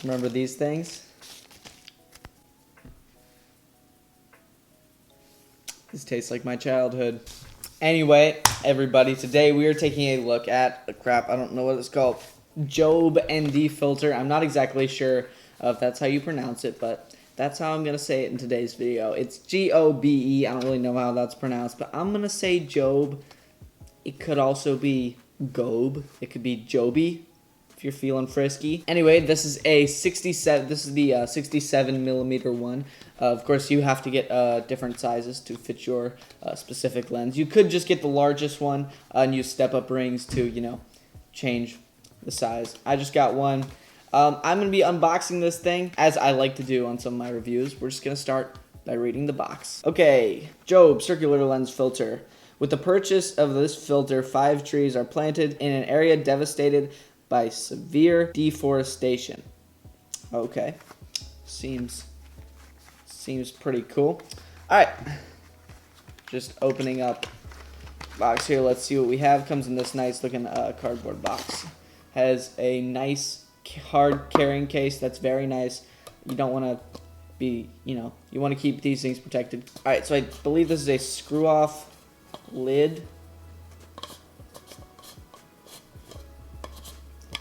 Remember these things? This tastes like my childhood. Anyway, everybody, today we are taking a look at, crap, I don't know what it's called, GOBE ND filter. I'm not exactly sure if that's how you pronounce it, but that's how I'm going to say it in today's video. It's G-O-B-E. I don't really know how that's pronounced, but I'm going to say GOBE. It could also be GOBE. It could be Joby if you're feeling frisky. Anyway, this is a 67. This is the 67 millimeter one. Of course, you have to get different sizes to fit your specific lens. You could just get the largest one and use step-up rings to, you know, change the size. I just got one. I'm going to be unboxing this thing, as I like to do on some of my reviews. We're just going to start by reading the box. Okay, GOBE circular lens filter. With the purchase of this filter, 5 trees are planted in an area devastated by severe deforestation. Okay, seems pretty cool. All right, just opening up box here. Let's see what we have. Comes in this nice looking cardboard box. Has a nice hard carrying case. That's very nice. You don't want to be, you know, you want to keep these things protected. All right, so I believe this is a screw off lid.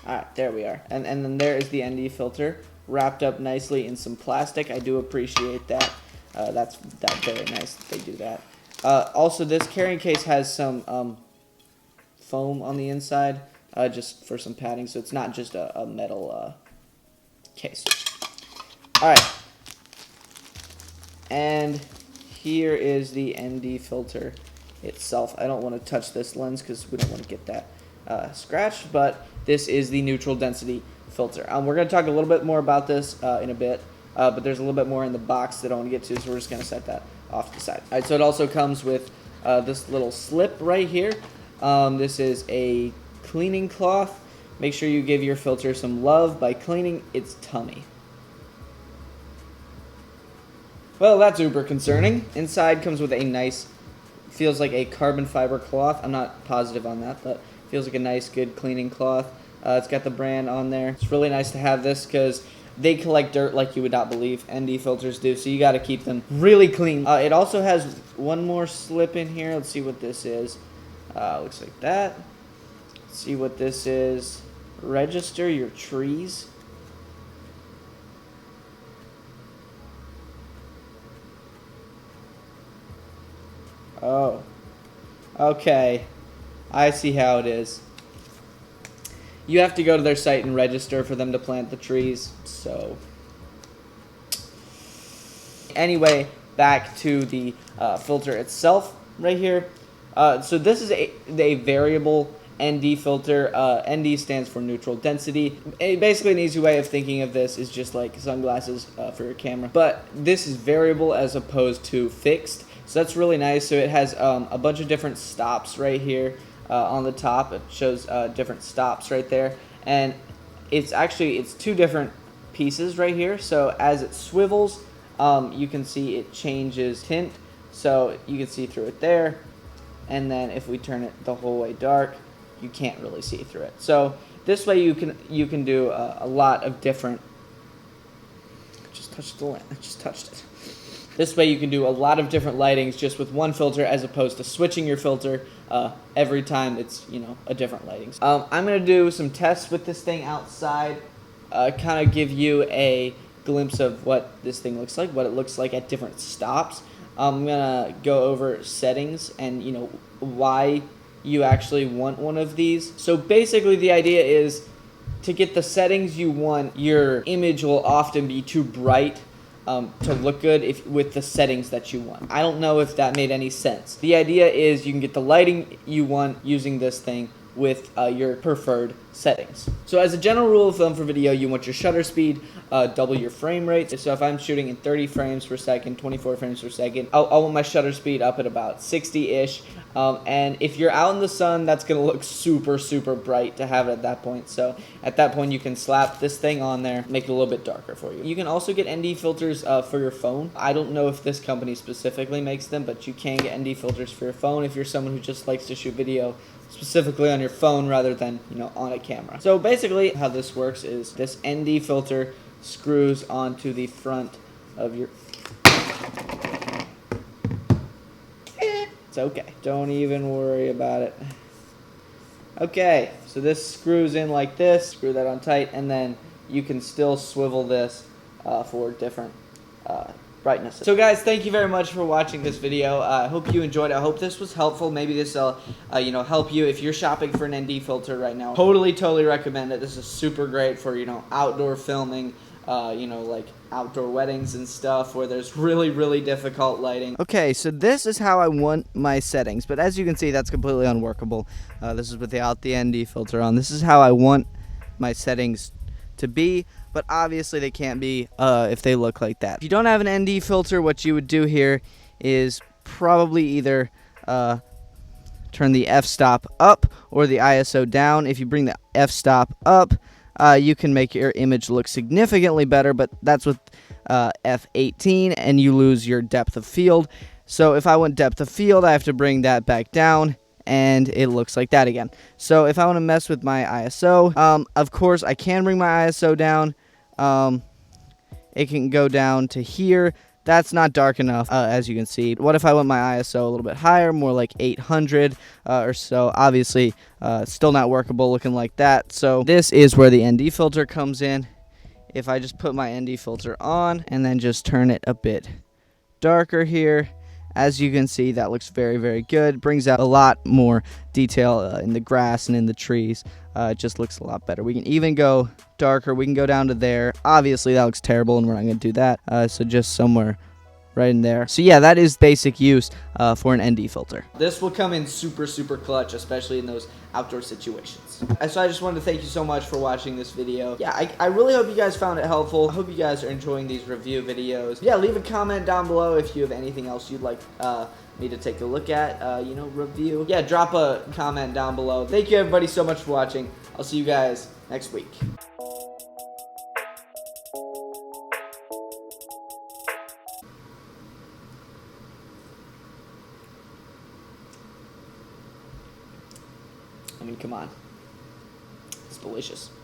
Alright, there we are. And then there is the ND filter wrapped up nicely in some plastic. I do appreciate that. That's very nice that they do that. Also, this carrying case has some foam on the inside, just for some padding, so it's not just a metal case. Alright. And here is the ND filter itself. I don't want to touch this lens because we don't want to get that scratched, but this is the neutral density filter. We're going to talk a little bit more about this in a bit, but there's a little bit more in the box that I want to get to, so we're just going to set that off to the side. All right, so it also comes with this little slip right here. This is a cleaning cloth. Make sure you give your filter some love by cleaning its tummy. Well, that's uber concerning. Inside comes with a nice, feels like a carbon fiber cloth. I'm not positive on that, but feels like a nice, good cleaning cloth. It's got the brand on there. It's really nice to have this because they collect dirt like you would not believe. ND filters do, so you got to keep them really clean. It also has one more slip in here. Let's see what this is. Looks like that. Let's see what this is. Register your trees. Oh, okay. I see how it is. You have to go to their site and register for them to plant the trees, so. Anyway, back to the filter itself right here. So this is a variable ND filter. ND stands for neutral density. Basically, an easy way of thinking of this is just like sunglasses for your camera. But this is variable as opposed to fixed. So that's really nice. So it has a bunch of different stops right here on the top. It shows different stops right there. And it's 2 different pieces right here. So as it swivels, you can see it changes tint. So you can see through it there. And then if we turn it the whole way dark, you can't really see through it. So this way you can do a lot of different. I just touched the lamp. I just touched it. This way you can do a lot of different lightings just with one filter, as opposed to switching your filter every time it's, you know, a different lighting. I'm going to do some tests with this thing outside, kind of give you a glimpse of what this thing looks like, what it looks like at different stops. I'm going to go over settings and, you know, why you actually want one of these. So basically the idea is to get the settings you want, your image will often be too bright to look good with the settings that you want. I don't know if that made any sense. The idea is you can get the lighting you want using this thing with your preferred settings. So as a general rule of thumb for video, you want your shutter speed, double your frame rate. So if I'm shooting in 30 frames per second, 24 frames per second, I'll want my shutter speed up at about 60-ish. And if you're out in the sun, that's going to look super, super bright to have it at that point. So at that point, you can slap this thing on there, make it a little bit darker for you. You can also get ND filters for your phone. I don't know if this company specifically makes them, but you can get ND filters for your phone if you're someone who just likes to shoot video specifically on your phone rather than, on a camera. So basically how this works is this ND filter screws onto the front of your... It's okay. Don't even worry about it. Okay, so this screws in like this. Screw that on tight, and then you can still swivel this for different brightness. So guys, thank you very much for watching this video. I hope you enjoyed it. I hope this was helpful. Maybe this will help you if you're shopping for an ND filter right now. Totally recommend it. This is super great for outdoor filming, like outdoor weddings and stuff where there's really difficult lighting. Okay, so this is how I want my settings, but as you can see, that's completely unworkable. This is without the ND filter on. This is how I want my settings to be, but obviously they can't be if they look like that. If you don't have an ND filter, what you would do here is probably either turn the f-stop up or the ISO down. If you bring the f-stop up, you can make your image look significantly better, but that's with F18, and you lose your depth of field. So if I want depth of field, I have to bring that back down, and it looks like that again. So if I want to mess with my ISO, of course I can bring my ISO down. It can go down to here. That's not dark enough, as you can see. What if I want my ISO a little bit higher, more like 800 or so? Obviously, still not workable looking like that. So this is where the ND filter comes in. If I just put my ND filter on and then just turn it a bit darker here, as you can see, that looks very good. Brings out a lot more detail in the grass and in the trees. It just looks a lot better. We can even go darker. We can go down to there. Obviously, that looks terrible, and we're not going to do that. So just somewhere right in there. So yeah, that is basic use for an ND filter. This will come in super clutch, especially in those outdoor situations. So I just wanted to thank you so much for watching this video. Yeah, I really hope you guys found it helpful. I hope you guys are enjoying these review videos. Yeah, leave a comment down below if you have anything else you'd like me to take a look at, review. Yeah, drop a comment down below. Thank you everybody so much for watching. I'll see you guys next week. I mean, come on. It's delicious.